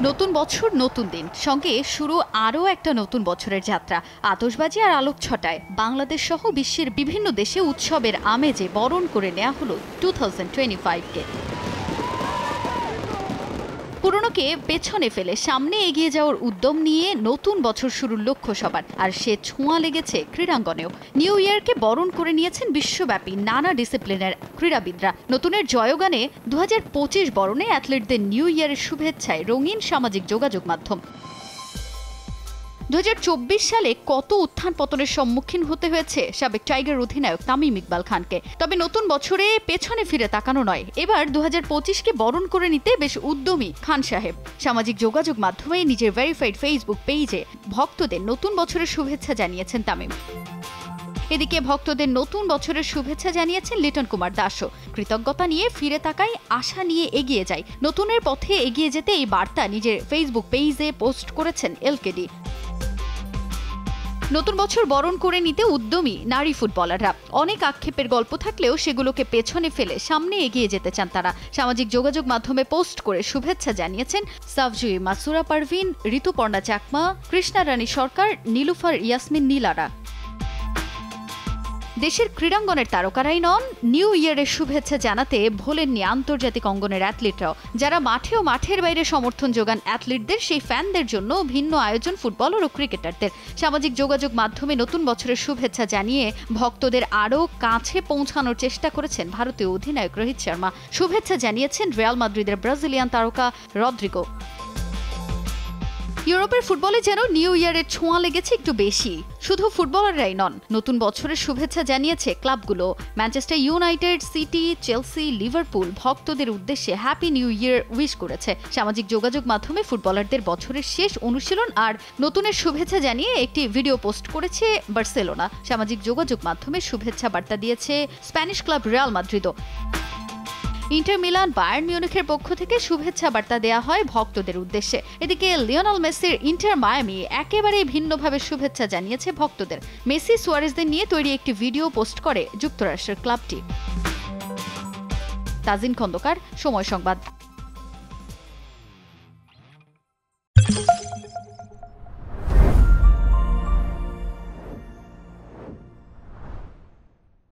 নতুন বছর নতুন দিন, সঙ্গে শুরু আরও একটা নতুন বছরের যাত্রা। আতশবাজি আর আলোক ছটায় বাংলাদেশ সহ বিশ্বের বিভিন্ন দেশে উৎসবের আমেজে বরণ করে নেওয়া হলো 2025-কে। পুরনোকে পেছনে ফেলে সামনে এগিয়ে যাওয়ার উদ্যম নিয়ে নতুন বছর শুরুর লক্ষ্য সবার, আর সে ছোঁয়া লেগেছে ক্রীড়াঙ্গনেও। নিউ ইয়ারকে বরণ করে নিয়েছেন বিশ্বব্যাপী নানা ডিসিপ্লিনের ক্রীড়াবিদরা। নতুনের জয়গানে 2025 বরণে অ্যাথলিটদের নিউ ইয়ারের শুভেচ্ছায় রঙিন সামাজিক যোগাযোগ মাধ্যম। 2024 সালে কত উত্থান পতনের সম্মুখীন হতে হয়েছে সাবেক টাইগার অধিনায়ক তামিম ইকবাল খানকে। তবে নতুন বছরে পেছনে ফিরে তাকানো নয়, এবার 2025-কে বরণ করে নিতে বেশ উদ্যমী খান সাহেব। সামাজিক যোগাযোগ মাধ্যমে নিজের ভেরিফাইড ফেসবুক পেজে ভক্তদের নতুন বছরের শুভেচ্ছা জানিয়েছেন তামিম। এদিকে ভক্তদের নতুন বছরের শুভেচ্ছা জানিয়েছেন লিটন কুমার দাসও। কৃতজ্ঞতা নিয়ে ফিরে তাকাই, আশা নিয়ে এগিয়ে যাই, নতুনের পথে এগিয়ে যেতে এই বার্তা নিজের ফেসবুক পেজে পোস্ট করেছেন এলকেডি। নতুন বছর বরণ করে নিতে উদ্যমী নারী ফুটবলাররা। অনেক আক্ষেপের গল্প থাকলেও সেগুলোকে পেছনে ফেলে সামনে এগিয়ে যেতে চান তারা। সামাজিক যোগাযোগ মাধ্যমে পোস্ট করে শুভেচ্ছা জানিয়েছেন সাফজুই মাসুরা পারভিন, ঋতুপর্ণা চাকমা, কৃষ্ণা রানী সরকার, নীলুফার ইয়াসমিন নীলারা। দেশের ক্রীড়াঙ্গনের তারকারাই নন, নিউ ইয়ারের শুভেচ্ছা জানাতে ভোলেননি আন্তর্জাতিক অঙ্গনের অ্যাথলিটরাও। যারা মাঠে ও মাঠের বাইরে সমর্থন যোগান অ্যাথলিটদের, সেই ফ্যানদের জন্য ভিন্ন আয়োজন ফুটবলার ও ক্রিকেটারদের। সামাজিক যোগাযোগ মাধ্যমে নতুন বছরের শুভেচ্ছা জানিয়ে ভক্তদের আরও কাছে পৌঁছানোর চেষ্টা করেছেন ভারতীয় অধিনায়ক রোহিত শর্মা। শুভেচ্ছা জানিয়েছেন রিয়াল মাদ্রিদের ব্রাজিলিয়ান তারকা রদ্রিগো। ইউরোপের ফুটবলে যেন নিউ ইয়ারের ছোঁয়া লেগেছে একটু বেশি। শুধু ফুটবলাররাই নন, নতুন বছরের শুভেচ্ছা জানিয়েছে ক্লাবগুলো। Manchester United, City, Chelsea, Liverpool ভক্তদের উদ্দেশ্যে হ্যাপি নিউ ইয়ার উইশ করেছে। সামাজিক যোগাযোগ মাধ্যমে ফুটবলারদের বছরের শেষ অনুশীলন আর নতুনের শুভেচ্ছা জানিয়ে একটি ভিডিও পোস্ট করেছে বার্সেলোনা। সামাজিক যোগাযোগ মাধ্যমে শুভেচ্ছা বার্তা দিয়েছে স্প্যানিশ ক্লাব রিয়াল মাদ্রিদও। ইন্টার মিলান, বায়ার্ন মিউনিখের পক্ষ থেকে শুভেচ্ছা বার্তা দেয়া হয় ভক্তদের উদ্দেশ্যে। এদিকে লিওনেল মেসির ইন্টার মায়ামি একেবারে ভিন্নভাবে শুভেচ্ছা জানিয়েছে ভক্তদের। মেসি, সুয়ারেজদের নিয়ে তৈরি একটি ভিডিও পোস্ট করে যুক্তরাষ্ট্রের ক্লাবটি। তাজিন খন্দকার, সময় সংবাদ।